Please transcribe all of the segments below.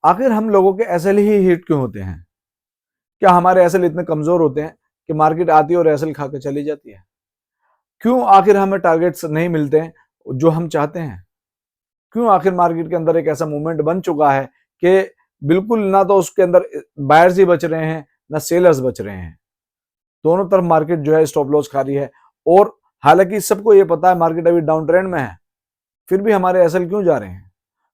आखिर हम लोगों के एसएल ही हिट क्यों होते हैं? क्या हमारे एसएल इतने कमजोर होते हैं कि मार्केट आती है और एसएल खा के चली जाती है? क्यों आखिर हमें टारगेट्स नहीं मिलते हैं जो हम चाहते हैं? क्यों आखिर मार्केट के अंदर एक ऐसा मूवमेंट बन चुका है कि बिल्कुल ना तो उसके अंदर बायर्स ही बच रहे हैं, ना सेलर्स बच रहे हैं। दोनों तरफ मार्केट जो है स्टॉप लॉस खा रही है। और हालांकि सबको ये पता है मार्केट अभी डाउन ट्रेंड में है, फिर भी हमारे एसएल क्यों जा रहे हैं?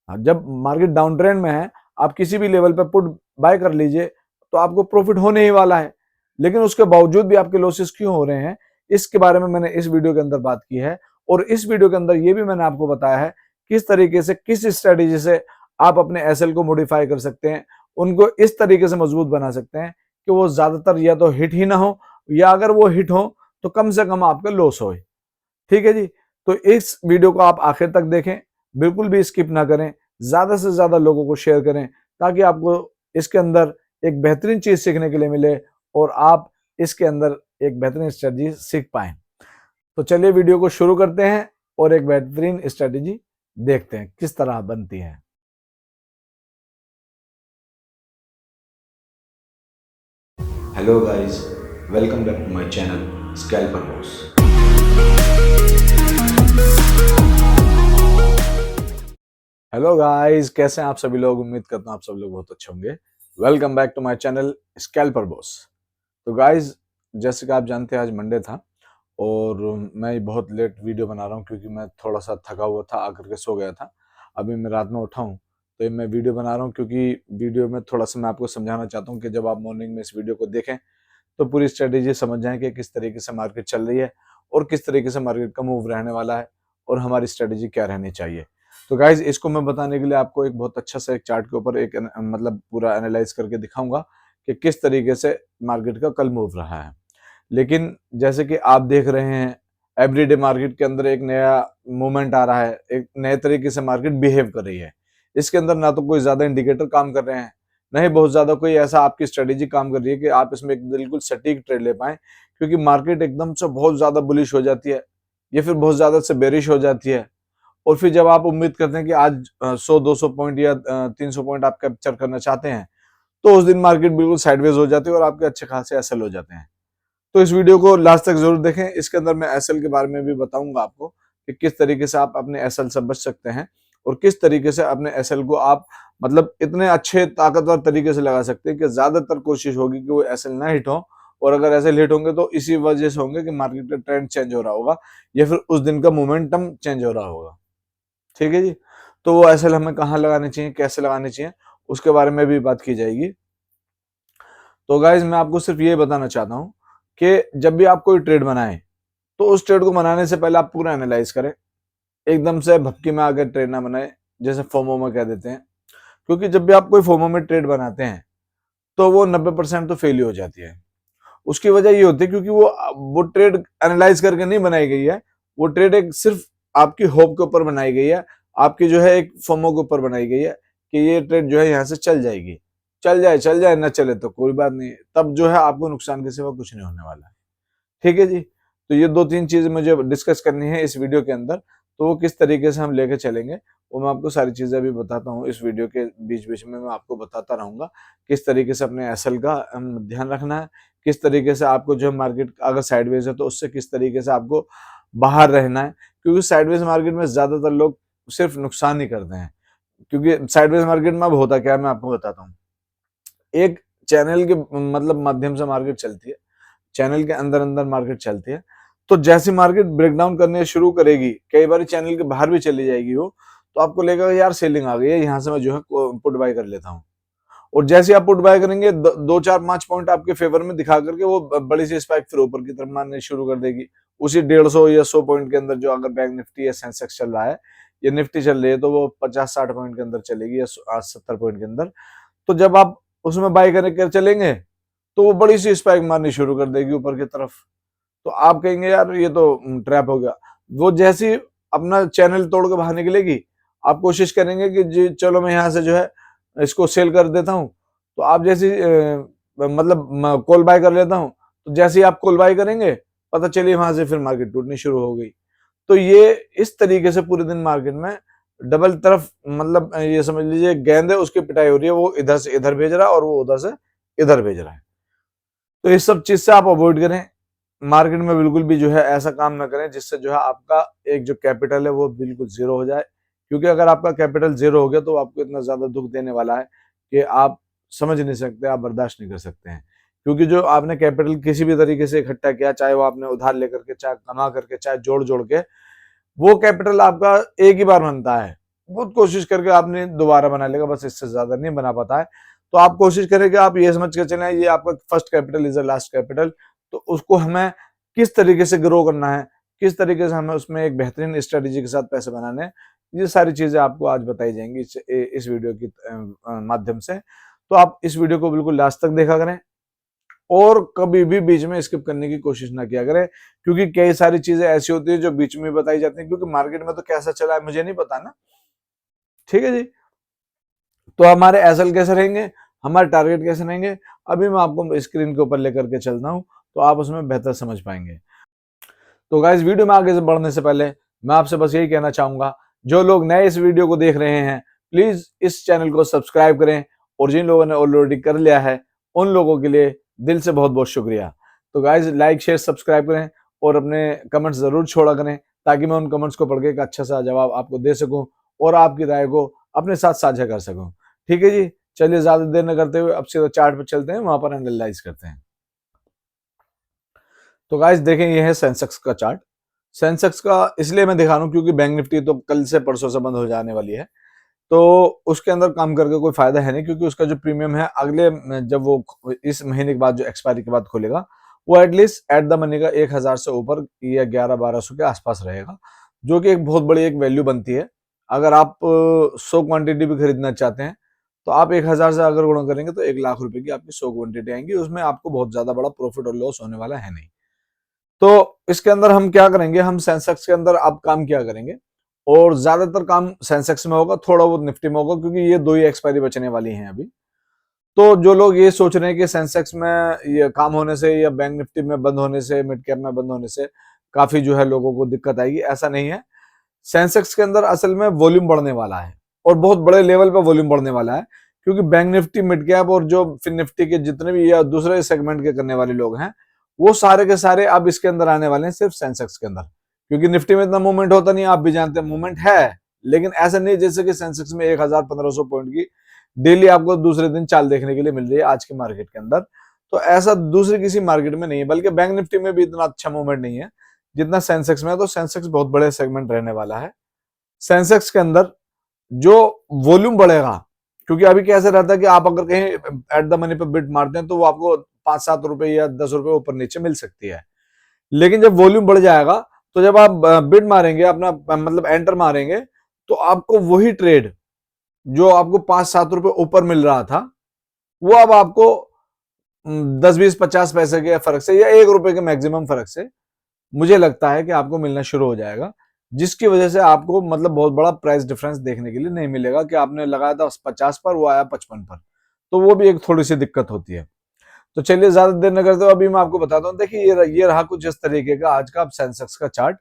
जब मार्केट डाउन ट्रेंड में है, आप किसी भी लेवल पे पुट बाय कर लीजिए तो आपको प्रॉफिट होने ही वाला है। लेकिन उसके बावजूद भी आपके लॉसेस क्यों हो रहे हैं, इसके बारे में मैंने इस वीडियो के अंदर बात की है। और इस वीडियो के अंदर ये भी मैंने आपको बताया है किस तरीके से, किस स्ट्रेटेजी से आप अपने एसएल को मॉडिफाई कर सकते हैं, उनको इस तरीके से मजबूत बना सकते हैं कि वो ज्यादातर या तो हिट ही ना हो, या अगर वो हिट हो तो कम से कम आपका लॉस हो। ठीक है जी। तो इस वीडियो को आप आखिर तक देखें, बिल्कुल भी स्किप ना करें, ज्यादा से ज्यादा लोगों को शेयर करें ताकि आपको इसके अंदर एक बेहतरीन चीज सीखने के लिए मिले और आप इसके अंदर एक बेहतरीन स्ट्रेटजी सीख पाएं। तो चलिए वीडियो को शुरू करते हैं और एक बेहतरीन स्ट्रेटजी देखते हैं किस तरह बनती है। Hello guys, welcome back to my channel Scalper Boss। Hello guys, कैसे हैं आप सभी लोग? उम्मीद करता हूं आप सब लोग बहुत अच्छे होंगे। Welcome back to my channel scalper boss. तो गाइस, जैसे कि आप जानते हैं आज मंडे था और मैं बहुत लेट वीडियो बना रहा हूं क्योंकि मैं थोड़ा सा थका हुआ था, आकर के सो गया था। अभी मैं रात में उठा हूं तो ये मैं वीडियो बना रहा हूं क्योंकि वीडियो में थोड़ा सा मैं आपको समझाना चाहता हूं कि जब आप मॉर्निंग में इस वीडियो को देखें तो पूरी स्ट्रेटेजी समझ जाएं कि किस तरीके से मार्केट चल रही है और किस तरीके से मार्केट का मूव रहने वाला है और हमारी स्ट्रेटेजी क्या रहनी चाहिए। तो गाइज, इसको मैं बताने के लिए आपको एक बहुत अच्छा सा एक चार्ट के ऊपर एक मतलब पूरा एनालाइज करके दिखाऊंगा कि किस तरीके से मार्केट का कल मूव रहा है। लेकिन जैसे कि आप देख रहे हैं, एवरीडे मार्केट के अंदर एक नया मूवमेंट आ रहा है, एक नए तरीके से मार्केट बिहेव कर रही है। इसके अंदर ना तो कोई ज्यादा इंडिकेटर काम कर रहे हैं, ना ही बहुत ज्यादा कोई ऐसा आपकी स्ट्रेटेजी काम कर रही है कि आप इसमें एक बिल्कुल सटीक ट्रेड ले पाए, क्योंकि मार्केट एकदम से बहुत ज्यादा बुलिश हो जाती है या फिर बहुत ज्यादा से बेरिश हो जाती है। और फिर जब आप उम्मीद करते हैं कि आज 100-200 पॉइंट या 300 पॉइंट आप कैप्चर करना चाहते हैं, तो उस दिन मार्केट बिल्कुल साइडवेज हो जाती है और आपके अच्छे खासे एसएल हो जाते हैं। तो इस वीडियो को लास्ट तक जरूर देखें। इसके अंदर मैं एसएल के बारे में भी बताऊंगा आपको कि किस तरीके से आप अपने एसएल से बच सकते हैं और किस तरीके से अपने एसएल को आप मतलब इतने अच्छे ताकतवर तरीके से लगा सकते हैं कि ज्यादातर कोशिश होगी कि वो एसएल ना हिट हो। और अगर एसएल हिट होंगे तो इसी वजह से होंगे कि मार्केट का ट्रेंड चेंज हो रहा होगा या फिर उस दिन का मोमेंटम चेंज हो रहा होगा। ठीक है जी। तो वो एसएल हमें कहाँ लगाने चाहिए, कैसे लगाने चाहिए, उसके बारे में भी बात की जाएगी। तो गाइज, मैं आपको सिर्फ ये बताना चाहता हूँ कि जब भी आप कोई ट्रेड बनाएं तो उस ट्रेड को बनाने से पहले आप पूरा एनालाइज करें। एकदम से भपकी में आकर ट्रेड ना बनाए, जैसे फोमो में कह देते हैं। क्योंकि जब भी आप कोई फोमो में ट्रेड बनाते हैं तो वो 90% तो फेल ही हो जाती है। उसकी वजह ये होती है क्योंकि वो ट्रेड एनालाइज करके नहीं बनाई गई है। वो ट्रेड एक सिर्फ आपकी होप के ऊपर बनाई गई है, आपकी जो है एक फोमो के ऊपर बनाई गई है कि ये ट्रेड जो है यहाँ से चल जाएगी। चल जाए ना चले तो कोई बात नहीं, तब जो है आपको नुकसान के सिवा कुछ नहीं होने वाला है। ठीक है जी। तो ये 2-3 चीजें मुझे डिस्कस करनी है इस वीडियो के अंदर। तो वो किस तरीके से हम लेके चलेंगे वो मैं आपको सारी चीजें अभी बताता हूँ। इस वीडियो के बीच बीच में मैं आपको बताता रहूंगा किस तरीके से अपने एसएल का ध्यान रखना है, किस तरीके से आपको जो मार्केट अगर साइडवेज है तो उससे किस तरीके से आपको बाहर रहना है। क्योंकि साइडवेज मार्केट में ज्यादातर लोग सिर्फ नुकसान ही करते हैं। क्योंकि साइडवेज मार्केट में अब होता क्या है मैं आपको बताता हूँ। एक चैनल के मतलब माध्यम से मार्केट चलती है, चैनल के अंदर अंदर मार्केट चलती है। तो जैसे मार्केट ब्रेकडाउन करने शुरू करेगी, कई बार चैनल के बाहर भी चली जाएगी वो, तो आपको लगेगा यार सेलिंग आ गई है, यहाँ से मैं जो है पुट बाय कर लेता हूँ। और जैसे आप पुट बाय करेंगे 2-4-5 पॉइंट आपके फेवर में दिखा करके वो बड़ी सी स्पाइक फिर ऊपर की तरफ मारने शुरू कर देगी। उसी 150 या 100 पॉइंट के अंदर, जो अगर बैंक निफ्टी या सेंसेक्स चल रहा है या निफ्टी चल रही है, तो वो 50-60 पॉइंट के अंदर चलेगी या 70 पॉइंट के अंदर। तो जब आप उसमें बाय करके चलेंगे तो वो बड़ी सी स्पाइक मारनी शुरू कर देगी ऊपर की तरफ। तो आप कहेंगे यार ये तो ट्रैप हो गया। वो जैसी अपना चैनल तोड़ के बाहर निकलेगी, आप कोशिश करेंगे कि जी चलो मैं यहाँ से जो है इसको सेल कर देता हूँ। तो आप जैसी मतलब कॉल बाय कर लेता हूँ, तो जैसे ही आप कॉल बाय करेंगे पता चलिए वहां से फिर मार्केट टूटनी शुरू हो गई। तो ये इस तरीके से पूरे दिन मार्केट में डबल तरफ, मतलब ये समझ लीजिए गेंद है उसकी पिटाई हो रही है, वो इधर से इधर भेज रहा है और वो उधर से इधर भेज रहा है। तो इस सब चीज से आप अवॉइड करें। मार्केट में बिल्कुल भी जो है ऐसा काम ना करें जिससे जो है आपका एक जो कैपिटल है वो बिल्कुल जीरो हो जाए, क्योंकि अगर आपका कैपिटल जीरो हो गया तो आपको इतना ज्यादा दुख देने वाला है कि आप समझ नहीं सकते, आप बर्दाश्त नहीं कर सकते हैं। क्योंकि जो आपने कैपिटल किसी भी तरीके से इकट्ठा किया, चाहे वो आपने उधार लेकर के, चाहे कमा करके, चाहे जोड़ जोड़ के, वो कैपिटल आपका एक ही बार बनता है। बहुत कोशिश करके आपने दोबारा बना लेगा, बस इससे ज्यादा नहीं बना पाता है। तो आप कोशिश करें कि आप ये समझ के चलें ये आपका first capital is the last capital. तो उसको हमें किस तरीके से ग्रो करना है, किस तरीके से हमें उसमें एक बेहतरीन स्ट्रेटेजी के साथ पैसे बनाने हैं, ये सारी चीजें आपको आज बताई जाएंगी इस वीडियो की माध्यम से। तो आप इस वीडियो को बिल्कुल लास्ट तक देखा करें और कभी भी बीच में स्किप करने की कोशिश ना किया करें, क्योंकि कई सारी चीजें ऐसी होती है जो बीच में बताई जाती है, क्योंकि मार्केट में तो कैसा चला है मुझे नहीं पता ना। ठीक है जी। तो हमारे एसएल कैसे रहेंगे, हमारे टारगेट कैसे रहेंगे, अभी मैं आपको स्क्रीन के ऊपर लेकर के चलता हूं, तो आप उसमें बेहतर समझ पाएंगे। तो गाइस, वीडियो में आगे से बढ़ने से पहले मैं आपसे बस यही कहना चाहूंगा, जो लोग नए इस वीडियो को देख रहे हैं प्लीज इस चैनल को सब्सक्राइब करें, और जिन लोगों ने ऑलरेडी कर लिया है उन लोगों के लिए दिल से बहुत बहुत शुक्रिया। तो गाइस, लाइक शेयर सब्सक्राइब करें और अपने कमेंट्स जरूर छोड़ा करें, ताकि मैं उन कमेंट्स को पढ़ के एक अच्छा सा जवाब आपको दे सकूं और आपकी राय को अपने साथ साझा कर सकूं। ठीक है जी, चलिए ज्यादा देर न करते हुए अब सीधा चार्ट पर चलते हैं, वहां पर एनालाइज करते हैं। तो गाइस देखें, ये है सेंसेक्स का चार्ट। सेंसेक्स का इसलिए मैं दिखा रहा हूँ क्योंकि बैंक निफ्टी तो कल से परसों से बंद हो जाने वाली है, तो उसके अंदर काम करके कोई फायदा है नहीं, क्योंकि उसका जो प्रीमियम है अगले जब वो इस महीने के बाद जो एक्सपायरी के बाद खुलेगा, वो एटलीस्ट एट द मनी का 1000 से ऊपर या 1100-1200 के आसपास रहेगा, जो कि एक बहुत बड़ी एक वैल्यू बनती है। अगर आप 100 क्वांटिटी भी खरीदना चाहते हैं तो आप 1000 से अगर गुणा करेंगे तो 1 लाख रुपए की आपकी 100 क्वांटिटी आएंगी, उसमें आपको बहुत ज्यादा बड़ा प्रॉफिट और लॉस होने वाला है नहीं। तो इसके अंदर हम क्या करेंगे, हम सेंसेक्स के अंदर आप काम क्या करेंगे, और ज्यादातर काम सेंसेक्स में होगा, थोड़ा बहुत निफ्टी में होगा, क्योंकि ये दो ही एक्सपायरी बचने वाली हैं अभी। तो जो लोग ये सोच रहे हैं कि सेंसेक्स में ये काम होने से या बैंक निफ्टी में बंद होने से, मिड कैप में बंद होने से काफी जो है लोगों को दिक्कत आएगी, ऐसा नहीं है। सेंसेक्स के अंदर असल में वॉल्यूम बढ़ने वाला है और बहुत बड़े लेवल पर वॉल्यूम बढ़ने वाला है, क्योंकि बैंक निफ्टी, मिड कैप और जो फिर निफ्टी के जितने भी या दूसरे सेगमेंट के करने वाले लोग हैं, वो सारे के सारे अब इसके अंदर आने वाले हैं, सिर्फ सेंसेक्स के अंदर। क्योंकि निफ्टी में इतना मूवमेंट होता नहीं, आप भी जानते हैं मूवमेंट है, लेकिन ऐसा नहीं जैसे कि सेंसेक्स में 1000-1500 पॉइंट की डेली आपको दूसरे दिन चाल देखने के लिए मिल रही है आज के मार्केट के अंदर। तो ऐसा दूसरी किसी मार्केट में नहीं है, बल्कि बैंक निफ्टी में भी इतना अच्छा मूवमेंट नहीं है जितना सेंसेक्स में है। तो सेंसेक्स बहुत बड़े सेगमेंट रहने वाला है। सेंसेक्स के अंदर जो वॉल्यूम बढ़ेगा, क्योंकि अभी कैसे रहता है कि आप अगर कहीं एट द मनी पे बिड मारते हैं तो वो आपको 5-7 रुपए या 10 रुपए ऊपर नीचे मिल सकती है, लेकिन जब वॉल्यूम बढ़ जाएगा तो जब आप बिड मारेंगे, अपना मतलब एंटर मारेंगे, तो आपको वही ट्रेड जो आपको 5-7 रुपए ऊपर मिल रहा था, वो अब आपको 10-20-50 पैसे के फर्क से या 1 रुपए के मैक्सिमम फर्क से मुझे लगता है कि आपको मिलना शुरू हो जाएगा, जिसकी वजह से आपको मतलब बहुत बड़ा प्राइस डिफरेंस देखने के लिए नहीं मिलेगा कि आपने लगाया था 50 पर, वो आया 55 पर। तो वो भी एक थोड़ी सी दिक्कत होती है। तो चलिए ज्यादा देर न करते हुए अभी मैं आपको बताता हूँ। देखिए ये रहा कुछ इस तरीके का आज का सेंसेक्स का चार्ट।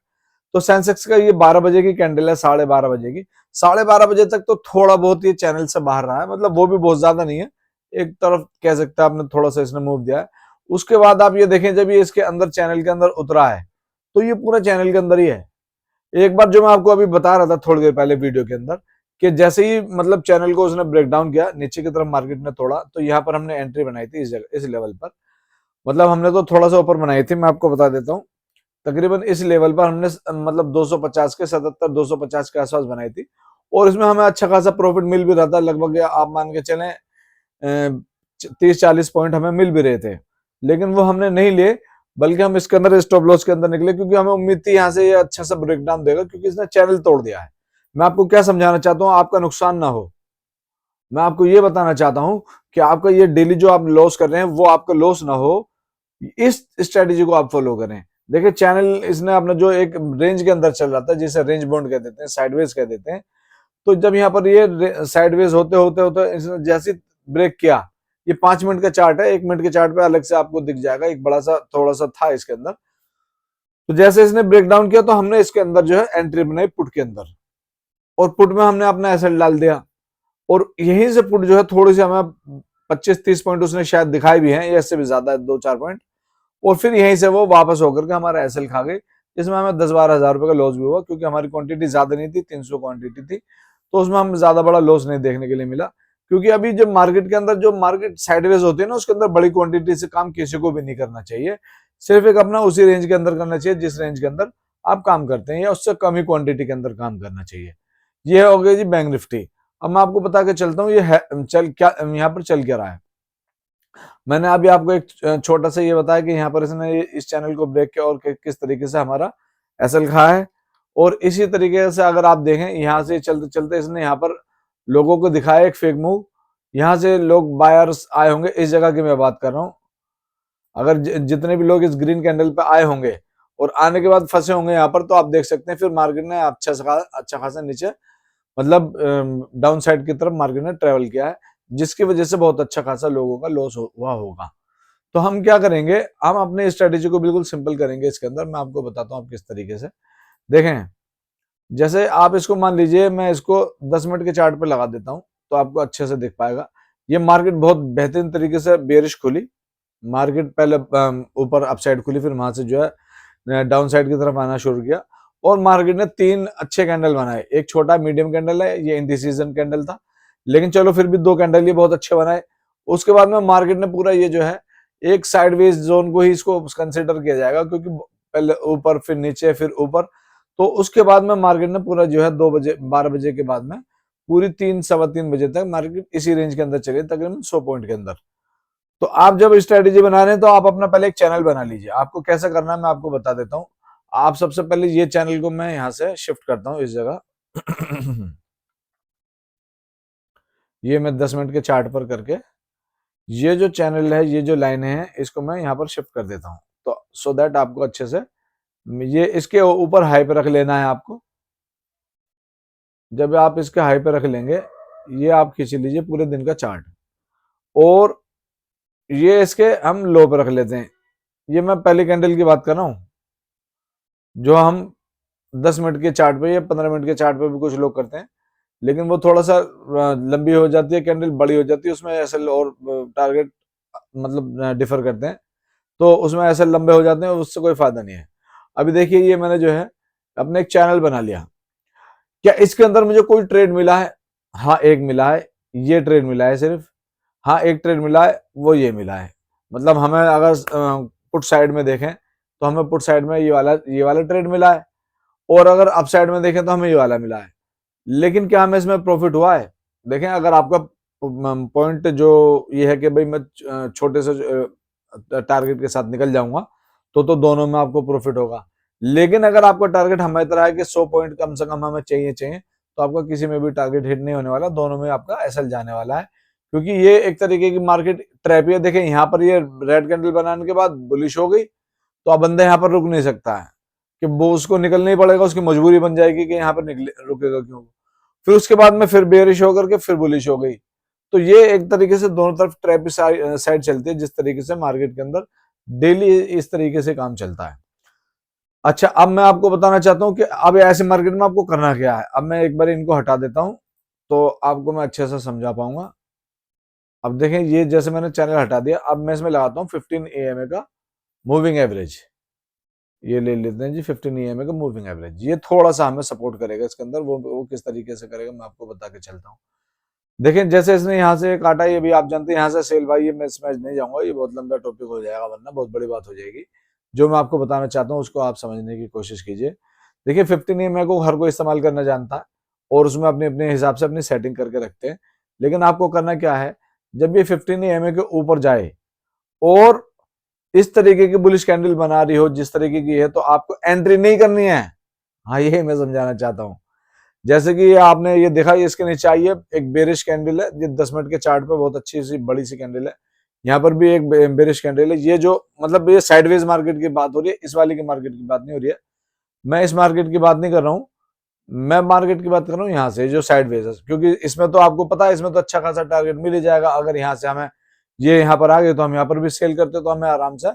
तो सेंसेक्स का ये 12 बजे की कैंडल है, 12:30 बजे की। 12:30 बजे तक तो थोड़ा बहुत ये चैनल से बाहर रहा है, मतलब वो भी बहुत ज्यादा नहीं है, एक तरफ कह सकते हैं आपने, थोड़ा सा इसने मूव दिया है। उसके बाद आप ये देखें, जब ये इसके अंदर चैनल के अंदर उतरा है तो ये पूरा चैनल के अंदर ही है। एक बार जो मैं आपको अभी बता रहा था थोड़ी देर पहले वीडियो के अंदर, कि जैसे ही मतलब चैनल को उसने ब्रेक डाउन किया नीचे की तरफ, मार्केट ने तोड़ा, तो यहाँ पर हमने एंट्री बनाई थी इस जगह, इस लेवल पर। मतलब हमने तो थोड़ा सा ऊपर बनाई थी, मैं आपको बता देता हूँ, तकरीबन इस लेवल पर हमने मतलब 250 के 77-250 के आसपास बनाई थी, और इसमें हमें अच्छा खासा प्रॉफिट मिल भी रहा था, लगभग आप मान के चलें 30-40 पॉइंट हमें मिल भी रहे थे, लेकिन वो हमने नहीं लिए, बल्कि हम इसके अंदर स्टॉप लॉस के अंदर निकले, क्योंकि हमें उम्मीद थी यहाँ से ये अच्छा सा ब्रेकडाउन देगा, क्योंकि इसने चैनल तोड़ दिया है। मैं आपको क्या समझाना चाहता हूँ, आपका नुकसान ना हो, मैं आपको ये बताना चाहता हूँ कि आपका ये डेली जो आप लॉस कर रहे हैं वो आपका लॉस ना हो, इस स्ट्रेटेजी को आप फॉलो करें। देखिए चैनल इसने अपना जो एक रेंज के अंदर चल रहा था, जिसे रेंज बाउंड कह देते हैं, साइडवेज कह देते हैं, तो जब यहाँ पर ये साइडवेज होते होते होते इसने जैसे ब्रेक किया, ये 5 मिनट का चार्ट है, 1 मिनट के चार्ट पे अलग से आपको दिख जाएगा, एक बड़ा सा थोड़ा सा था इसके अंदर। तो जैसे इसने ब्रेक डाउन किया तो हमने इसके अंदर जो है एंट्री बनाई पुट के अंदर, और पुट में हमने अपना एसेट डाल दिया, और यहीं से पुट जो है थोड़ी सी हमें 25-30 पॉइंट उसने शायद दिखाए भी हैं, या इससे भी ज्यादा 2-4 पॉइंट, और फिर यहीं से वो वापस होकर के हमारा एसएल खा गई, जिसमें हमें 10-12 हजार रुपए का लॉस भी हुआ, क्योंकि हमारी क्वांटिटी ज्यादा नहीं थी, 300 क्वांटिटी थी, तो उसमें हमें ज्यादा बड़ा लॉस नहीं देखने के लिए मिला। क्योंकि अभी जब मार्केट के अंदर जो मार्केट साइडवेज होती है ना, उसके अंदर बड़ी क्वांटिटी से काम किसी को भी नहीं करना चाहिए, सिर्फ एक अपना उसी रेंज के अंदर करना चाहिए जिस रेंज के अंदर आप काम करते हैं, या उससे कम ही क्वांटिटी के अंदर काम करना चाहिए। ये हो गया जी बैंक निफ्टी। अब मैं आपको बता के चलता हूँ ये है चल क्या यहाँ पर चल क्या रहा है। मैंने अभी आपको एक छोटा सा ये बताया कि यहाँ पर इसने इस चैनल को ब्रेक किया और किस तरीके से हमारा एसएल खाया है, और इसी तरीके से अगर आप देखें यहाँ से चलते चलते इसने यहाँ पर लोगों को दिखाया एक फेक मूव, यहाँ से लोग बायर्स आए होंगे, इस जगह की मैं बात कर रहा हूँ। अगर जितने भी लोग इस ग्रीन कैंडल पे आए होंगे और आने के बाद फंसे होंगे यहाँ पर, तो आप देख सकते हैं फिर मार्केट ने अच्छा खासा नीचे, मतलब डाउन साइड की तरफ मार्केट ने ट्रेवल किया है, जिसकी वजह से बहुत अच्छा खासा लोगों का लॉस हुआ होगा। तो हम क्या करेंगे, हम अपने स्ट्रेटेजी को बिल्कुल सिंपल करेंगे। इसके अंदर मैं आपको बताता हूँ आप किस तरीके से देखें। जैसे आप इसको मान लीजिए, मैं इसको 10 मिनट के चार्ट पे लगा देता हूँ, तो आपको अच्छे से दिख पाएगा। ये मार्केट बहुत बेहतरीन तरीके से बेरिश खुली, मार्केट पहले ऊपर अपसाइड खुली, फिर वहां से जो है डाउन साइड की तरफ आना शुरू किया, और मार्केट ने 3 अच्छे कैंडल बनाए। एक छोटा मीडियम कैंडल है, ये इंडिसीजन कैंडल था, लेकिन चलो फिर भी 2 कैंडल ये बहुत अच्छे बनाए। उसके बाद में मार्केट ने पूरा ये जो है एक साइडवेज जोन को ही इसको कंसिडर किया जाएगा, क्योंकि पहले ऊपर फिर नीचे फिर ऊपर। तो उसके बाद में मार्केट ने पूरा जो है 2 बजे 12 बजे के बाद में पूरी 3 सवा 3 बजे तक मार्केट इसी रेंज के अंदर चली, तकरीबन 100 पॉइंट के अंदर। तो आप जब स्ट्रेटेजी बना रहे हैं तो आप अपना पहले एक चैनल बना लीजिए। आपको कैसे करना है मैं आपको बता देता हूँ। आप सबसे पहले ये चैनल को मैं यहाँ से शिफ्ट करता हूँ इस जगह ये मैं 10 मिनट के चार्ट पर करके ये जो चैनल है, ये जो लाइन है, इसको मैं यहाँ पर शिफ्ट कर देता हूँ, तो सो दैट आपको अच्छे से ये इसके ऊपर हाई पे रख लेना है आपको। जब आप इसके हाई पे रख लेंगे, ये आप खींच लीजिए पूरे दिन का चार्ट, और ये इसके हम लो पे रख लेते हैं। ये मैं पहली कैंडल की बात कर रहा हूँ, जो हम 10 मिनट के चार्ट पे या 15 मिनट के चार्ट पे भी कुछ लोग करते हैं, लेकिन वो थोड़ा सा लंबी हो जाती है, कैंडल बड़ी हो जाती है, उसमें ऐसे और टारगेट मतलब डिफर करते हैं, तो उसमें ऐसे लंबे हो जाते हैं, उससे कोई फायदा नहीं है। अभी देखिए ये मैंने जो है अपने एक चैनल बना लिया। क्या इसके अंदर मुझे कोई ट्रेड मिला है? हाँ एक मिला है, ये ट्रेड मिला है सिर्फ। हाँ एक ट्रेड मिला है, वो ये मिला है। मतलब हमें अगर पुट साइड में देखें तो हमें पुट साइड में ये वाला ट्रेड मिला है, और अगर अप साइड में देखें तो हमें ये वाला मिला है। लेकिन क्या हमें इसमें प्रॉफिट हुआ है? देखें, अगर आपका पॉइंट जो ये है कि भाई मैं छोटे से टारगेट के साथ निकल जाऊंगा, तो दोनों में आपको प्रॉफिट होगा। लेकिन अगर आपका टारगेट हमारी तरह है कि 100 पॉइंट कम से कम हमें चाहिए, तो आपका किसी में भी टारगेट हिट नहीं होने वाला, दोनों में आपका एसएल जाने वाला है। क्योंकि ये एक तरीके की मार्केट ट्रैप है। देखें यहाँ पर ये रेड कैंडल बनाने के बाद बुलिश हो गई, तो अब बंदा यहाँ पर रुक नहीं सकता है, कि वो उसको निकलना ही पड़ेगा, उसकी मजबूरी बन जाएगी कि यहाँ पर निकले, रुकेगा क्यों। फिर उसके बाद में फिर बेरिश होकर के फिर बुलिश हो गई। तो ये एक तरीके से दोनों तरफ ट्रैप साइड चलती है, जिस तरीके से मार्केट के अंदर डेली इस तरीके से काम चलता है। अच्छा, अब मैं आपको बताना चाहता हूँ कि अब ऐसे मार्केट में आपको करना क्या है। अब मैं एक बार इनको हटा देता हूँ, तो आपको मैं अच्छे से समझा पाऊंगा। अब देखें, ये जैसे मैंने चैनल हटा दिया, अब मैं इसमें लगाता हूँ 15 EMA का मूविंग एवरेज। ये ले लेते हैं जी 15 EMA का मूविंग एवरेज। ये थोड़ा सा हमें सपोर्ट करेगा इसके अंदर, वो किस तरीके से करेगा मैं आपको बता के चलता हूँ। देखें, जैसे इसने यहाँ से काटा, ये भी आप जानते हैं यहाँ से सेल भाई, ये मैं इसमें नहीं जाऊंगा, ये बहुत लंबा टॉपिक हो जाएगा, वरना बहुत बड़ी बात हो जाएगी। जो मैं आपको बताना चाहता हूँ उसको आप समझने की कोशिश कीजिए। देखिए 15 EMA को हर कोई इस्तेमाल करना जानता है, और उसमें अपने अपने हिसाब से अपनी सेटिंग करके रखते हैं। लेकिन आपको करना क्या है, जब ये 15 EMA के ऊपर जाए और इस तरीके की बुलिश कैंडल बना रही हो जिस तरीके की है, तो आपको एंट्री नहीं करनी है। हाँ, ये मैं समझाना चाहता हूँ। जैसे कि आपने ये देखा, ये इसके नीचे आई है एक बेरिश कैंडल है, ये 10 मिनट के चार्ट पे बहुत अच्छी सी बड़ी सी कैंडल है। यहाँ पर भी एक बेरिश कैंडल है। ये जो मतलब ये साइडवेज मार्केट की बात हो रही है, इस वाली की मार्केट की बात नहीं हो रही है। मैं इस मार्केट की बात नहीं कर रहा हूँ, मैं मार्केट की बात कर रहा हूँ यहाँ से जो साइडवेज है। क्योंकि इसमें तो आपको पता है, इसमें तो अच्छा खासा टारगेट मिल ही जाएगा। अगर यहाँ से हमें ये यहाँ पर आ गए तो हम यहाँ पर भी सेल करते, तो हमें आराम से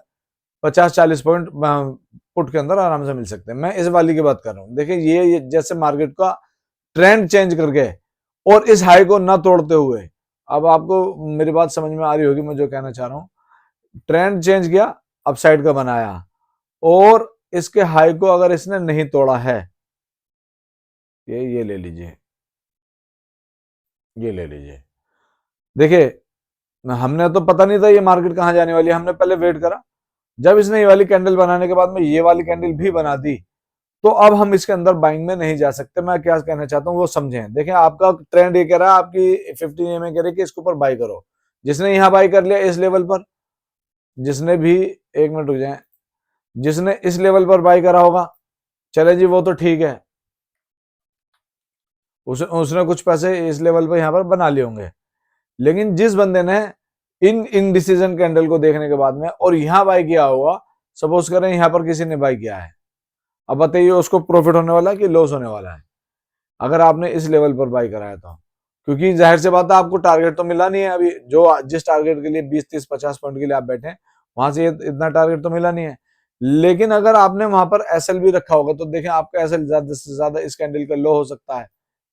50-40 पॉइंट पुट के अंदर आराम से मिल सकते हैं। मैं इस वाली की बात कर रहा हूँ। देखिए ये जैसे मार्केट का ट्रेंड चेंज करके और इस हाई को ना तोड़ते हुए, अब आपको मेरी बात समझ में आ रही होगी मैं जो कहना चाह रहा हूं, ट्रेंड चेंज किया, अपसाइड का बनाया, और इसके हाई को अगर इसने नहीं तोड़ा है, ये ले लीजिए, ये ले लीजिए। देखिए हमने तो पता नहीं था ये मार्केट कहां जाने वाली है, हमने पहले वेट करा, जब इसने ये वाली कैंडल बनाने के बाद में ये वाली कैंडल भी बना दी, तो अब हम इसके अंदर बाइंग में नहीं जा सकते। मैं क्या कहना चाहता हूँ वो समझें। देखें आपका ट्रेंड ये कह रहा है, आपकी 15 EMA कह रही है कि इसके ऊपर बाई करो, जिसने यहां बाई कर लिया इस लेवल पर, जिसने भी, एक मिनट रुक जाए, जिसने इस लेवल पर बाई करा होगा, चले जी वो तो ठीक है, उसने कुछ पैसे इस लेवल पर यहां पर बना लिए होंगे। लेकिन जिस बंदे ने इन इनडिसीजन कैंडल को देखने के बाद में और यहां बाई किया होगा, सपोज करें यहां पर किसी ने बाई किया है, अब बताइए उसको प्रॉफिट होने वाला है कि लॉस होने वाला है, अगर आपने इस लेवल पर बाई कराया तो? क्योंकि जाहिर सी बात है आपको टारगेट तो मिला नहीं है अभी, जो जिस टारगेट के लिए 20 30 50 पॉइंट के लिए आप बैठे हैं, वहां से इतना टारगेट तो मिला नहीं है। लेकिन अगर आपने वहां पर एसएल भी रखा होगा, तो देखें आपका एसएल ज्यादा से ज्यादा इस कैंडल का लो हो सकता है।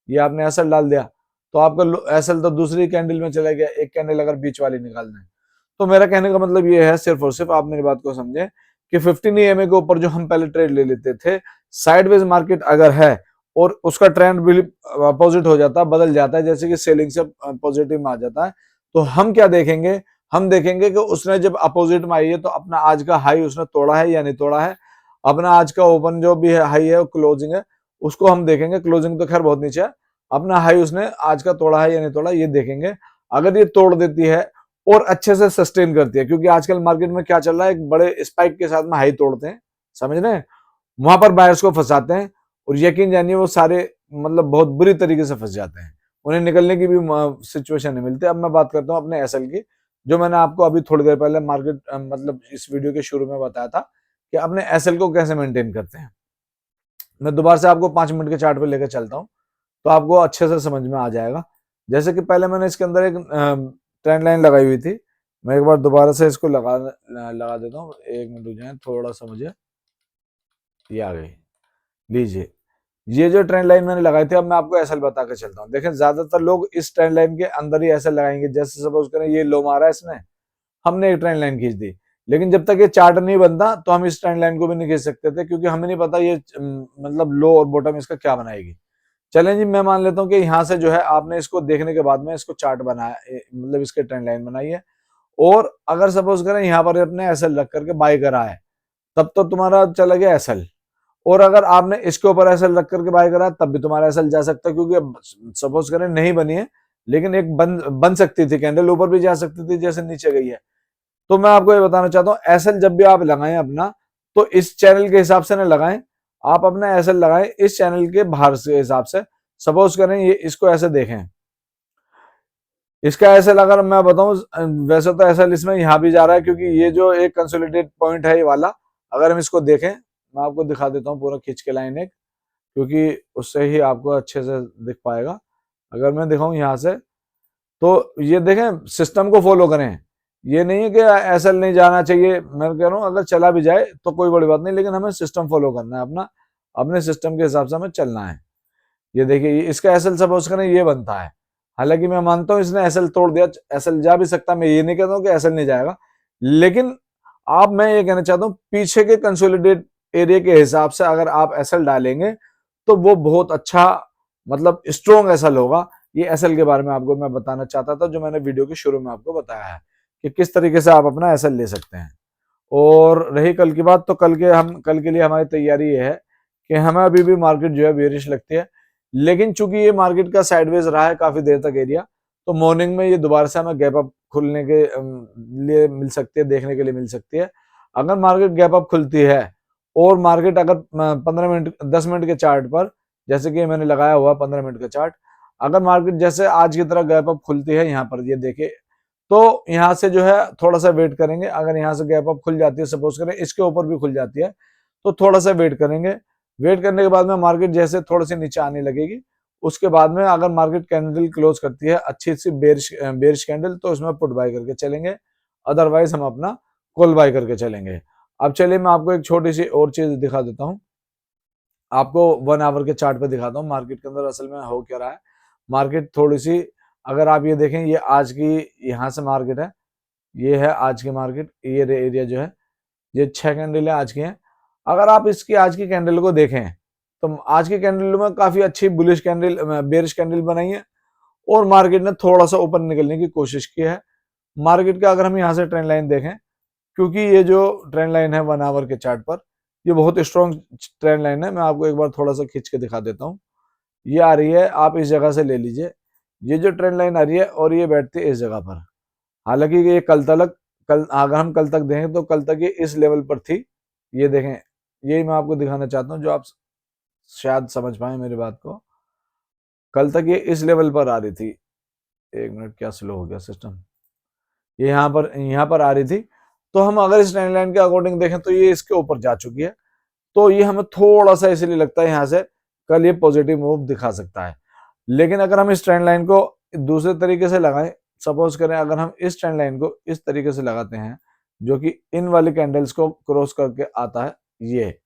ये आपने एसएल डाल दिया तो आपका एसएल तो दूसरी कैंडल में चला गया, एक कैंडल अगर बीच वाली निकालना है। तो मेरा कहने का मतलब ये है, सिर्फ और सिर्फ आप मेरी बात को समझें कि 15 EMA के ऊपर जो हम पहले ट्रेड ले लेते थे, साइडवेज मार्केट अगर है और उसका ट्रेंड भी अपोजिट हो जाता है, बदल जाता है, जैसे कि सेलिंग से पॉजिटिव में आ जाता है, तो हम क्या देखेंगे, हम देखेंगे कि उसने जब अपोजिट में आई है तो अपना आज का हाई उसने तोड़ा है या नहीं तोड़ा है, अपना आज का ओपन जो भी है हाई है, क्लोजिंग है, उसको हम देखेंगे। क्लोजिंग तो खैर बहुत नीचे है, अपना हाई उसने आज का तोड़ा है या नहीं तोड़ा, ये देखेंगे। अगर ये तोड़ देती है और अच्छे से सस्टेन करती है, क्योंकि आजकल मार्केट में क्या चल रहा है, एक बड़े स्पाइक के साथ में हाई तोड़ते हैं, समझ रहे हैं, वहां पर बायर्स को फंसाते हैं, और यकीन जानिए वो सारे मतलब बहुत बुरी तरीके से फंस जाते हैं, उन्हें निकलने की भी सिचुएशन नहीं मिलती। अब मैं बात करता हूँ अपने एसएल की, जो मैंने आपको अभी थोड़ी देर पहले मार्केट मतलब इस वीडियो के शुरू में बताया था कि अपने एसएल को कैसे मेंटेन करते हैं। मैं दोबारा से आपको 5 मिनट के चार्ट पे लेकर चलता हूँ, तो आपको अच्छे से समझ में आ जाएगा। जैसे कि पहले मैंने इसके अंदर एक ट्रेंड लाइन लगाई हुई थी, मैं एक बार दोबारा से इसको लगा देता हूँ, 1 मिनट रुक जाए थोड़ा सा, मुझे ये आ गई, लीजिए। ये जो ट्रेंड लाइन मैंने लगाई थी, अब मैं आपको एसएल बता के चलता हूँ। देखें ज्यादातर लोग इस ट्रेंड लाइन के अंदर ही एसएल लगाएंगे, जैसे सपोज करें ये लो मारा है इसने, हमने एक ट्रेंड लाइन खींच दी, लेकिन जब तक ये चार्ट नहीं बनता तो हम इस ट्रेंड लाइन को भी नहीं खींच सकते थे, क्योंकि हमें नहीं पता ये मतलब लो और बॉटम इसका क्या बनाएगी। चलें जी, मैं मान लेता हूँ कि यहाँ से जो है आपने इसको देखने के बाद में इसको चार्ट बनाया, मतलब इसके ट्रेंड लाइन बनाई है, और अगर सपोज करें यहाँ पर अपने एसएल रख करके बाय करा है, तब तो तुम्हारा चला गया एसएल। और अगर आपने इसके ऊपर एसएल रख करके बाय करा तब भी तुम्हारा एसएल जा सकता है, क्योंकि सपोज करें नहीं बनी है, लेकिन एक बन सकती थी कैंडल, ऊपर भी जा सकती थी जैसे नीचे गई है। तो मैं आपको ये बताना चाहता हूँ, एसएल जब भी आप लगाएं अपना, तो इस चैनल के हिसाब से ना लगाएं, आप अपना एसएल लगाएं इस चैनल के बाहर के हिसाब से। सपोज करें ये इसको ऐसे देखें, इसका एसएल अगर मैं बताऊं, वैसे तो एसएल इसमें यहां भी जा रहा है, क्योंकि ये जो एक कंसोलिडेट पॉइंट है ये वाला, अगर हम इसको देखें, मैं आपको दिखा देता हूँ पूरा खींच के लाइन एक, क्योंकि उससे ही आपको अच्छे से दिख पाएगा। अगर मैं दिखाऊं यहाँ से, तो ये देखें, सिस्टम को फॉलो करें, ये नहीं है कि एसएल नहीं जाना चाहिए, मैं कह रहा हूँ अगर चला भी जाए तो कोई बड़ी बात नहीं, लेकिन हमें सिस्टम फॉलो करना है अपना, अपने सिस्टम के हिसाब से हमें चलना है। ये देखिए इसका एसएल सपोज करें ये बनता है, हालांकि मैं मानता हूं इसने एसएल तोड़ दिया, एसएल जा भी सकता, मैं ये नहीं कहता हूं कि एसएल नहीं जाएगा, लेकिन आप, मैं ये कहना चाहता हूं पीछे के कंसोलिडेट एरिया के हिसाब से अगर आप एसएल डालेंगे तो वो बहुत अच्छा मतलब स्ट्रॉन्ग एसएल होगा। ये एसएल के बारे में आपको मैं बताना चाहता था, जो मैंने वीडियो के शुरू में आपको बताया है कि किस तरीके से आप अपना एसएल ले सकते हैं। और रही कल की बात, तो कल के लिए हमारी तैयारी ये है कि हमें अभी भी मार्केट जो है बेरिश लगती है, लेकिन चूंकि ये मार्केट का साइडवेज रहा है काफी देर तक एरिया, तो मॉर्निंग में ये दोबारा से हमें गैप अप खुलने के लिए मिल सकती है, देखने के लिए मिल सकती है। अगर मार्केट गैप अप खुलती है और मार्केट अगर 15 मिनट 10 मिनट के चार्ट पर, जैसे कि मैंने लगाया हुआ 15 मिनट का चार्ट, अगर मार्केट जैसे आज की तरह गैप अप खुलती है यहाँ पर, ये देखे, तो यहाँ से जो है थोड़ा सा वेट करेंगे। अगर यहाँ से गैप अप खुल जाती है, सपोज करें इसके ऊपर भी खुल जाती है, तो थोड़ा सा वेट करेंगे। वेट करने के बाद में मार्केट जैसे थोड़ी सी नीचे आने लगेगी, उसके बाद में अगर मार्केट कैंडल क्लोज करती है अच्छी सी बेरिश कैंडल, तो उसमें पुट बाय करके चलेंगे, अदरवाइज हम अपना कॉल बाय करके चलेंगे। अब चलिए मैं आपको एक छोटी सी और चीज दिखा देता हूँ। आपको 1 आवर के चार्ट पे दिखाता हूँ मार्केट के अंदर असल में हो क्या रहा है। मार्केट थोड़ी सी, अगर आप ये देखें, ये आज की यहाँ से मार्केट है, ये है आज की मार्केट, ये एरिया जो है, ये 6 कैंडल है आज की हैं। अगर आप इसकी आज की कैंडल को देखें तो आज की कैंडल में काफी अच्छी बुलिश कैंडल, बेरिश कैंडल बनाई है और मार्केट ने थोड़ा सा ऊपर निकलने की कोशिश की है। मार्केट का अगर हम यहाँ से ट्रेंड लाइन देखें, क्योंकि ये जो ट्रेंड लाइन है 1 आवर के चार्ट पर, ये बहुत स्ट्रॉन्ग ट्रेंड लाइन है। मैं आपको एक बार थोड़ा सा खींच के दिखा देता हूँ। ये आ रही है, आप इस जगह से ले लीजिए, ये जो ट्रेंड लाइन आ रही है और ये बैठती है इस जगह पर। हालांकि ये कल अगर हम कल तक देखें तो कल तक ये इस लेवल पर थी। ये देखें, यही मैं आपको दिखाना चाहता हूँ जो आप शायद समझ पाए मेरी बात को। कल तक ये इस लेवल पर आ रही थी। एक मिनट, क्या स्लो हो गया सिस्टम। ये यहाँ पर आ रही थी। तो हम अगर इस ट्रेंड लाइन के अकॉर्डिंग देखें तो ये इसके ऊपर जा चुकी है। तो ये हमें थोड़ा सा इसलिए लगता है यहाँ से कल ये पॉजिटिव मूव दिखा सकता है। लेकिन अगर हम इस ट्रेंड लाइन को दूसरे तरीके से लगाएं, सपोज करें अगर हम इस ट्रेंड लाइन को इस तरीके से लगाते हैं जो कि इन वाली कैंडल्स को क्रॉस करके आता है, ये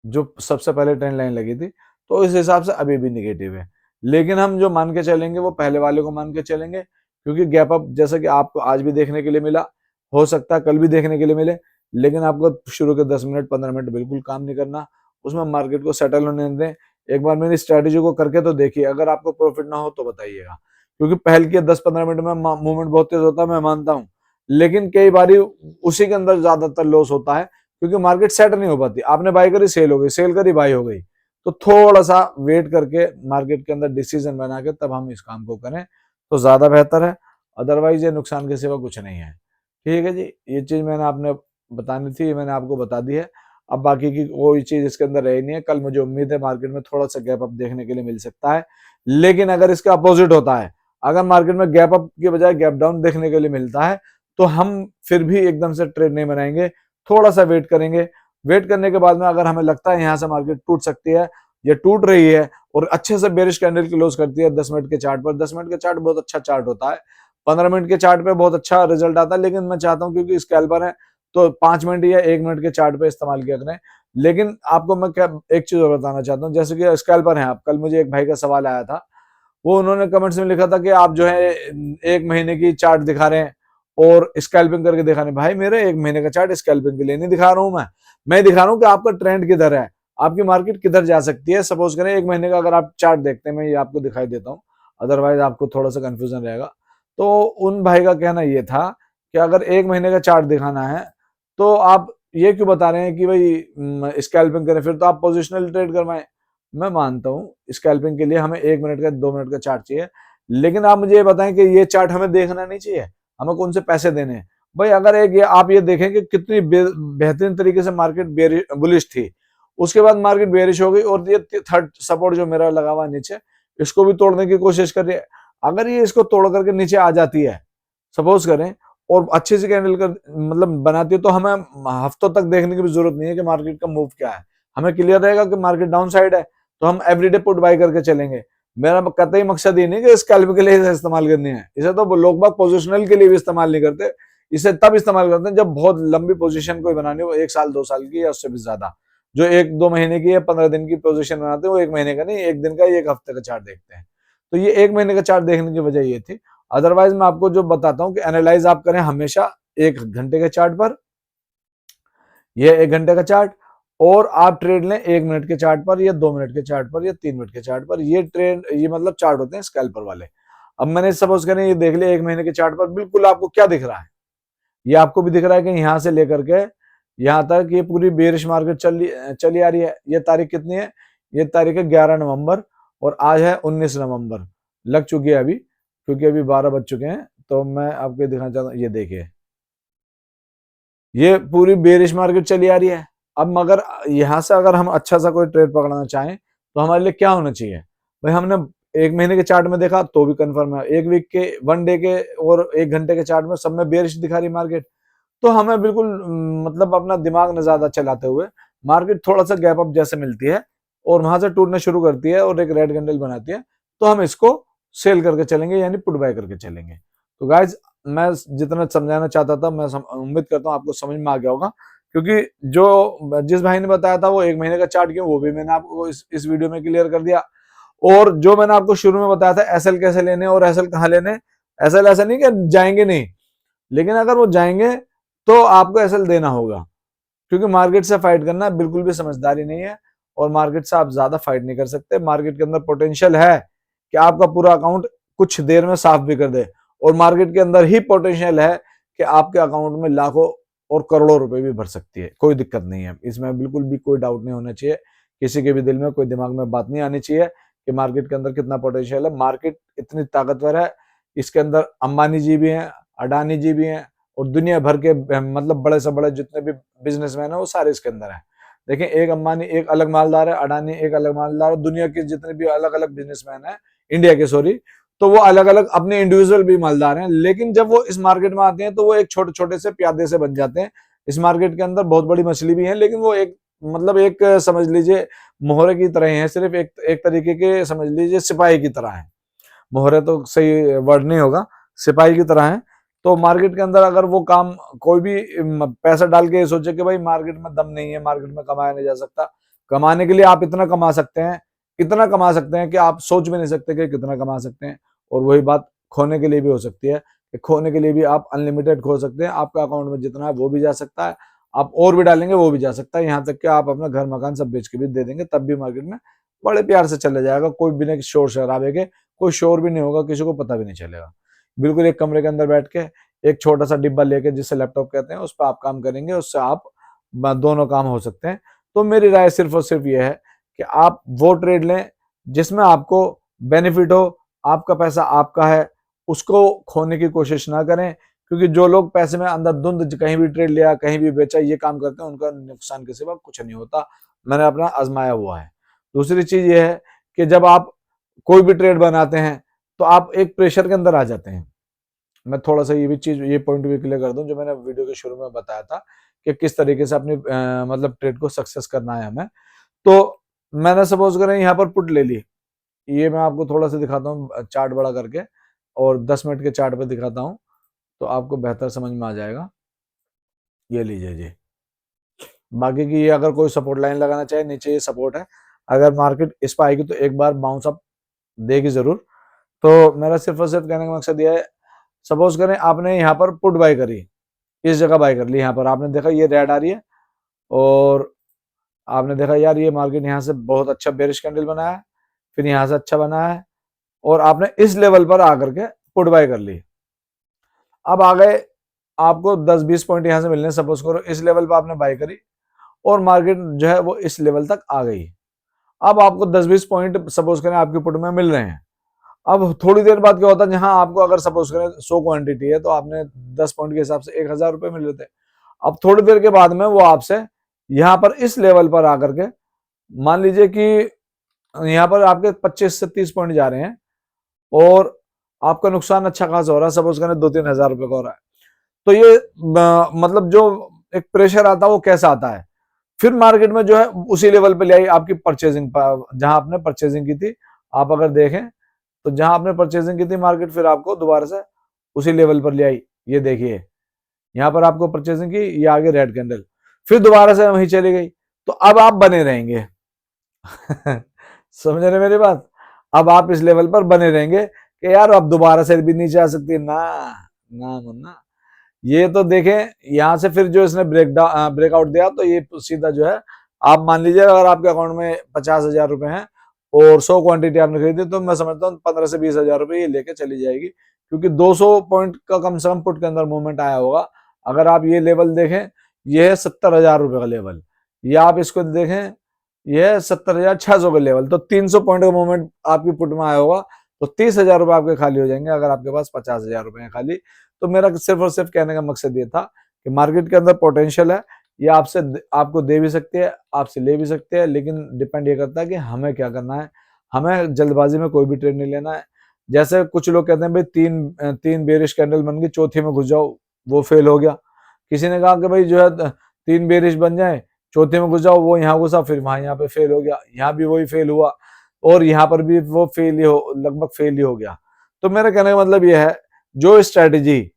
जो सबसे पहले ट्रेंड लाइन लगी थी, तो इस हिसाब से अभी भी निगेटिव है। लेकिन हम जो मान के चलेंगे वो पहले वाले को मान के चलेंगे, क्योंकि गैप अप जैसा कि आपको आज भी देखने के लिए मिला, हो सकता है कल भी देखने के लिए मिले। लेकिन आपको शुरू के 10 मिनट 15 मिनट बिल्कुल काम नहीं करना, उसमें मार्केट को सेटल होने दें। एक बार मेरी स्ट्रेटेजी को करके तो देखिए, अगर आपको प्रॉफिट ना हो तो बताइएगा। क्योंकि पहल के 10-15 मिनट में मूवमेंट बहुत तेज होता है, मैं मानता हूँ, लेकिन कई बार उसी के अंदर ज्यादातर लॉस होता है, क्योंकि मार्केट सेट नहीं हो पाती। आपने बाय करी, सेल हो गई, सेल करी, बाय हो गई। तो थोड़ा सा वेट करके मार्केट के अंदर डिसीजन बना के तब हम इस काम को करें तो ज्यादा बेहतर है। अदरवाइज ये नुकसान के सिवा कुछ नहीं है। ठीक है जी, ये चीज मैंने आपने बतानी थी, ये मैंने आपको बता दी है। अब बाकी की कोई चीज इसके अंदर रही नहीं है। कल मुझे उम्मीद है मार्केट में थोड़ा सा गैप अप देखने के लिए मिल सकता है। लेकिन अगर इसका अपोजिट होता है, अगर मार्केट में गैप अप के बजाय गैप डाउन देखने के लिए मिलता है, तो हम फिर भी एकदम से ट्रेड नहीं बनाएंगे, थोड़ा सा वेट करेंगे। वेट करने के बाद में अगर हमें लगता है यहाँ से मार्केट टूट सकती है या टूट रही है और अच्छे से बेरिश कैंडल क्लोज करती है 10 मिनट के चार्ट पर, 10 मिनट के चार्ट बहुत अच्छा चार्ट होता है, 15 मिनट के चार्ट पे बहुत अच्छा रिजल्ट आता है। लेकिन मैं चाहता हूँ क्योंकि स्कैल्पर है तो 5 मिनट या 1 मिनट के चार्ट पे इस्तेमाल किया करें। लेकिन आपको मैं क्या एक चीज और बताना चाहता हूँ, जैसे कि स्कैल्पर है आप, कल मुझे एक भाई का सवाल आया था, वो उन्होंने कमेंट्स में लिखा था कि आप जो है 1 महीने की चार्ट दिखा रहे हैं और स्कैल्पिंग करके दिखा रहे हैं। भाई मेरे 1 महीने का चार्ट स्कैल्पिंग के लिए नहीं दिखा रहा हूं, मैं दिखा रहा हूं कि आपका ट्रेंड किधर है, आपकी मार्केट किधर जा सकती है। सपोज करें 1 महीने का अगर आप चार्ट देखते हैं, मैं ये आपको दिखाई देता हूँ, अदरवाइज आपको थोड़ा सा कंफ्यूजन रहेगा। तो उन भाई का कहना ये था कि अगर 1 महीने का चार्ट दिखाना है तो आप ये क्यों बता रहे हैं कि भाई स्कैल्पिंग करें, फिर तो आप पोजिशनल ट्रेड करवाएं। मैं मानता हूँ स्कैल्पिंग के लिए हमें 1 मिनट का 2 मिनट का चार्ट चाहिए, लेकिन आप मुझे ये बताएं कि ये चार्ट हमें देखना नहीं चाहिए, हमें कौन से पैसे देने हैं। भाई अगर एक ये आप ये देखें कि कितनी बेहतरीन तरीके से मार्केट बुलिश थी, उसके बाद मार्केट बेरिश हो गई और ये थर्ड सपोर्ट जो मेरा लगा हुआ नीचे, इसको भी तोड़ने की कोशिश कर रही है। अगर ये इसको तोड़ करके नीचे आ जाती है, सपोज करें, और अच्छे से कैंडल कर मतलब बनाती है, तो हमें हफ्तों तक देखने की भी जरूरत नहीं है कि मार्केट का मूव क्या है। हमें क्लियर रहेगा कि मार्केट डाउन साइड है, तो हम एवरीडे पुट बाय करके चलेंगे। मेरा कतई मकसद ये नहीं कि स्कैल्प के लिए इस्तेमाल करनी है, इसे तो लोग बाग पोजिशनल के लिए भी इस्तेमाल नहीं करते। इसे तब इस्तेमाल करते हैं जब बहुत लंबी पोजीशन कोई बनानी हो, 1 साल 2 साल की या उससे भी ज्यादा। जो 1-2 महीने की या 15 दिन की पोजीशन बनाते हैं, वो 1 महीने का नहीं, 1 दिन का, 1 हफ्ते का चार्ट देखते हैं। तो ये 1 महीने का चार्ट देखने की वजह ये थी। अदरवाइज मैं आपको जो बताता हूँ कि एनालाइज आप करें हमेशा 1 घंटे के चार्ट पर, यह 1 घंटे का चार्ट, और आप ट्रेड लें 1 मिनट के चार्ट पर या 2 मिनट के चार्ट पर या 3 मिनट के चार्ट पर। ये ट्रेड, ये मतलब चार्ट होते हैं स्कैल्पर वाले। अब मैंने सपोज करें ये देख लिया 1 महीने के चार्ट पर, बिल्कुल आपको क्या दिख रहा है, ये आपको भी दिख रहा है कि यहां से लेकर के यहां तक ये पूरी बेरिश मार्केट चली आ रही है। ये तारीख कितनी है, ये तारीख है 11 नवंबर, और आज है 19 नवंबर, लग चुकी है अभी, क्योंकि अभी 12 बज चुके हैं। तो मैं आपको दिखाना चाहता हूँ, ये देखिए, ये पूरी बेरिश मार्केट चली आ रही है। अब मगर यहां से अगर हम अच्छा सा कोई ट्रेड पकड़ना चाहें तो हमारे लिए क्या होना चाहिए। भाई हमने 1 महीने के चार्ट में देखा तो भी कंफर्म है, 1 वीक के, 1 डे के और 1 घंटे के चार्ट में सब में बेरिश दिखा रही मार्केट। तो हमें बिल्कुल मतलब अपना दिमाग न ज्यादा चलाते हुए, मार्केट थोड़ा सा गैप अप जैसे मिलती है और वहां से टूटना शुरू करती है और एक रेड कैंडल बनाती है, तो हम इसको सेल करके चलेंगे, यानी पुट बाय करके चलेंगे। तो गाइज मैं जितना समझाना चाहता था, मैं उम्मीद करता हूँ आपको समझ में आ गया होगा क्योंकि जो जिस भाई ने बताया था वो 1 महीने का चार्ट क्यों, वो भी मैंने आपको इस वीडियो में क्लियर कर दिया। और जो मैंने आपको शुरू में बताया था एसएल कैसे लेने और एसएल कहाँ लेने, एसएल ऐसा नहीं कि जाएंगे नहीं, लेकिन अगर वो जाएंगे तो आपको एसएल देना होगा, क्योंकि मार्केट से फाइट करना बिल्कुल भी समझदारी नहीं है और मार्केट से आप ज्यादा फाइट नहीं कर सकते। मार्केट के अंदर पोटेंशियल है कि आपका पूरा अकाउंट कुछ देर में साफ भी कर दे, और मार्केट के अंदर ही पोटेंशियल है कि आपके अकाउंट में लाखों और करोड़ों रुपए भी भर सकती है। कोई दिक्कत नहीं है, इसमें बिल्कुल भी कोई डाउट नहीं होना चाहिए, किसी के भी दिल में कोई दिमाग में बात नहीं आनी चाहिए कि मार्केट के अंदर कितना पोटेंशियल है। मार्केट इतनी ताकतवर है, इसके अंदर अंबानी जी भी हैं, अडानी जी भी हैं, और दुनिया भर के मतलब बड़े से बड़े जितने भी बिजनेसमैन है वो सारे इसके अंदर है। देखें, एक अंबानी एक अलग मालदार है, अडानी एक अलग मालदार है, दुनिया के जितने भी अलग अलग बिजनेसमैन है, इंडिया के सॉरी, तो वो अलग अलग अपने इंडिविजुअल भी मालदार हैं, लेकिन जब वो इस मार्केट में आते हैं तो वो एक छोटे छोटे से प्यादे से बन जाते हैं। इस मार्केट के अंदर बहुत बड़ी मछली भी है, लेकिन वो एक मतलब एक समझ लीजिए मोहरे की तरह है, सिर्फ एक तरीके के समझ लीजिए सिपाही की तरह है। मोहरे तो सही वर्ड नहीं होगा, सिपाही की तरह है। तो मार्केट के अंदर अगर वो काम कोई भी पैसा डाल के सोचे कि भाई मार्केट में दम नहीं है, मार्केट में कमाया नहीं जा सकता, कमाने के लिए आप इतना कमा सकते हैं, इतना कमा सकते हैं कि आप सोच भी नहीं सकते कि कितना कमा सकते हैं। और वही बात खोने के लिए भी हो सकती है कि खोने के लिए भी आप अनलिमिटेड खो सकते हैं, आपका अकाउंट में जितना है वो भी जा सकता है, आप और भी डालेंगे वो भी जा सकता है, यहाँ तक कि आप अपना घर मकान सब बेच के भी दे देंगे, तब भी मार्केट में बड़े प्यार से चले जाएगा, कोई बिना शोर शराबे के, कोई शोर भी नहीं होगा, किसी को पता भी नहीं चलेगा। बिल्कुल एक कमरे के अंदर बैठ के एक छोटा सा डिब्बा लेके, जिससे लैपटॉप कहते हैं, उस पर आप काम करेंगे, उससे आप दोनों काम हो सकते हैं। तो मेरी राय सिर्फ और सिर्फ ये है कि आप वो ट्रेड लें जिसमें आपको बेनिफिट हो, आपका पैसा आपका है, उसको खोने की कोशिश ना करें, क्योंकि जो लोग पैसे में अंदर धुंध कहीं भी ट्रेड लिया कहीं भी बेचा ये काम करते हैं, उनका नुकसान के सिवा कुछ नहीं होता। मैंने अपना आजमाया हुआ है। दूसरी चीज ये है कि जब आप कोई भी ट्रेड बनाते हैं तो आप एक प्रेशर के अंदर आ जाते हैं। मैं थोड़ा सा ये भी चीज, ये पॉइंट भी क्लियर कर दूं, जो मैंने वीडियो के शुरू में बताया था कि किस तरीके से अपनी मतलब ट्रेड को सक्सेस करना है हमें। तो मैंने सपोज करें यहाँ पर पुट ले ली, ये मैं आपको थोड़ा सा दिखाता हूँ चार्ट बड़ा करके, और 10 मिनट के चार्ट पे दिखाता हूँ तो आपको बेहतर समझ में आ जाएगा। ये लीजिए जी, बाकी की ये अगर कोई सपोर्ट लाइन लगाना चाहे, नीचे ये सपोर्ट है, अगर मार्केट इस पर आएगी तो एक बार बाउंस अप देगी जरूर। तो मेरा सिर्फ और सिर्फ कहने का मकसद ये है, सपोज करें आपने यहाँ पर पुट बाय करी, इस जगह बाय कर ली, यहाँ पर आपने देखा ये रेड आ रही है, और आपने देखा यार ये मार्केट यहाँ से बहुत अच्छा बेरिश कैंडल बना है, फिर यहाँ से अच्छा बना है, और आपने इस लेवल पर आकर के पुट बाय कर ली। अब आ गए आपको 10-20 पॉइंट यहाँ से मिलने, सपोज करो इस लेवल पर आपने बाय करी और मार्केट जो है वो इस लेवल तक आ गई। अब आपको 10-20 पॉइंट सपोज करें आपके पुट में मिल रहे हैं। अब थोड़ी देर बाद क्या होता है, जहां आपको अगर सपोज करें 100 क्वांटिटी है तो आपने 10 पॉइंट के हिसाब से 1000 रुपए मिल रहे थे। अब थोड़ी देर के बाद में वो आपसे यहाँ पर इस लेवल पर आकर के, मान लीजिए कि यहाँ पर आपके 25 से 30 पॉइंट जा रहे हैं और आपका नुकसान अच्छा खासा हो रहा है, सपोज करें 2-3 हजार रुपए का हो रहा है। तो ये मतलब जो एक प्रेशर आता है वो कैसा आता है, फिर मार्केट में जो है उसी लेवल पे ले आई आपकी परचेजिंग, जहां आपने परचेजिंग की थी। आप अगर देखें तो जहां आपने परचेजिंग की थी मार्केट फिर आपको दोबारा से उसी लेवल पर ले आई। ये देखिए यहाँ पर आपको परचेजिंग की, ये आगे रेड कैंडल, फिर दोबारा से वहीं चली गई। तो अब आप बने रहेंगे समझ रहे मेरी बात, अब आप इस लेवल पर बने रहेंगे कि यार अब दोबारा से भी नीचे आ सकती है ना, ना ना। ये तो देखें यहाँ से फिर जो इसने ब्रेकआउट दिया तो ये सीधा जो है, आप मान लीजिए अगर आपके अकाउंट में 50,000 रुपए हैं और 100 क्वांटिटी आपने खरीदी, तो मैं समझता हूँ 15 से 20,000 रुपए ये लेके चली जाएगी, क्योंकि 200 पॉइंट का कम से कम पुट के अंदर मूवमेंट आया होगा। अगर आप ये लेवल देखें, ये है 70,000 रुपए का लेवल, या आप इसको देखें ये है 70,600 का लेवल, तो 300 पॉइंट का मूवमेंट आपकी पुट में आया होगा, तो 30,000 रुपए आपके खाली हो जाएंगे अगर आपके पास 50,000 रुपए हैं खाली। तो मेरा सिर्फ और सिर्फ कहने का मकसद ये था कि मार्केट के अंदर पोटेंशियल है, ये आपसे आपको दे भी सकते हैं, आपसे ले भी सकते हैं, लेकिन डिपेंड ये करता है कि हमें क्या करना है। हमें जल्दबाजी में कोई भी ट्रेड नहीं लेना है। जैसे कुछ लोग कहते हैं भाई तीन बेरिश कैंडल बन गई, चौथी में घुस जाओ, वो फेल हो गया। किसी ने कहा कि भाई जो है 3 बेरिश बन जाए, चौथे में घुस जाओ, वो यहाँ घुसा, फिर वहां यहाँ पे फेल हो गया, यहाँ भी वही फेल हुआ, और यहाँ पर भी वो फेल ही हो, लगभग फेल ही हो गया। तो मेरा कहने का मतलब ये है, जो स्ट्रेटेजी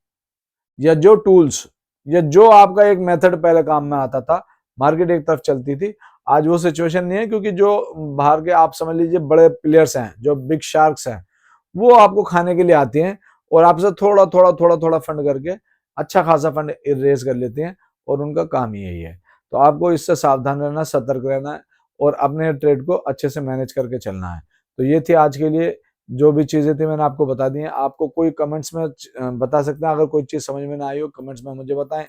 या जो टूल्स या जो आपका एक मेथड पहले काम में आता था, मार्केट एक तरफ चलती थी, आज वो सिचुएशन नहीं है, क्योंकि जो बाहर के आप समझ लीजिए बड़े प्लेयर्स हैं, जो बिग शार्क्स हैं, वो आपको खाने के लिए आती हैं और आपसे थोड़ा थोड़ा थोड़ा थोड़ा फंड करके अच्छा खासा फंड रेज कर लेते हैं, और उनका काम ही यही है। तो आपको इससे सावधान रहना, सतर्क रहना है और अपने ट्रेड को अच्छे से मैनेज करके चलना है। तो ये थी आज के लिए जो भी चीजें थी मैंने आपको बता दी हैं। आपको कोई कमेंट्स में बता सकते हैं, अगर कोई चीज समझ में ना आई हो कमेंट्स में मुझे बताएं,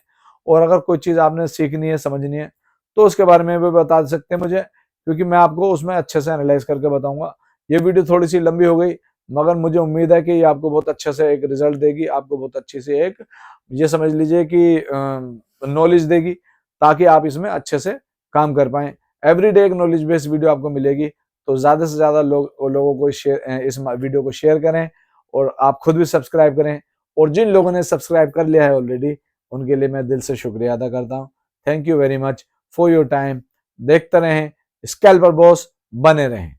और अगर कोई चीज आपने सीखनी है, समझनी है, तो उसके बारे में भी बता सकते हैं मुझे, क्योंकि मैं आपको उसमें अच्छे से एनालाइज करके बताऊंगा। ये वीडियो थोड़ी सी लंबी हो गई, मगर मुझे उम्मीद है कि ये आपको बहुत अच्छे से एक रिजल्ट देगी, आपको बहुत अच्छी से एक ये समझ लीजिए कि नॉलेज देगी, ताकि आप इसमें अच्छे से काम कर पाएं। एवरीडे एक नॉलेज बेस्ड वीडियो आपको मिलेगी, तो ज्यादा से ज्यादा लोगों को शेयर, इस वीडियो को शेयर करें, और आप खुद भी सब्सक्राइब करें। और जिन लोगों ने सब्सक्राइब कर लिया है ऑलरेडी, उनके लिए मैं दिल से शुक्रिया अदा करता हूं। Thank you very much for your time. देखते रहें स्कैल्पर बॉस, बने रहें।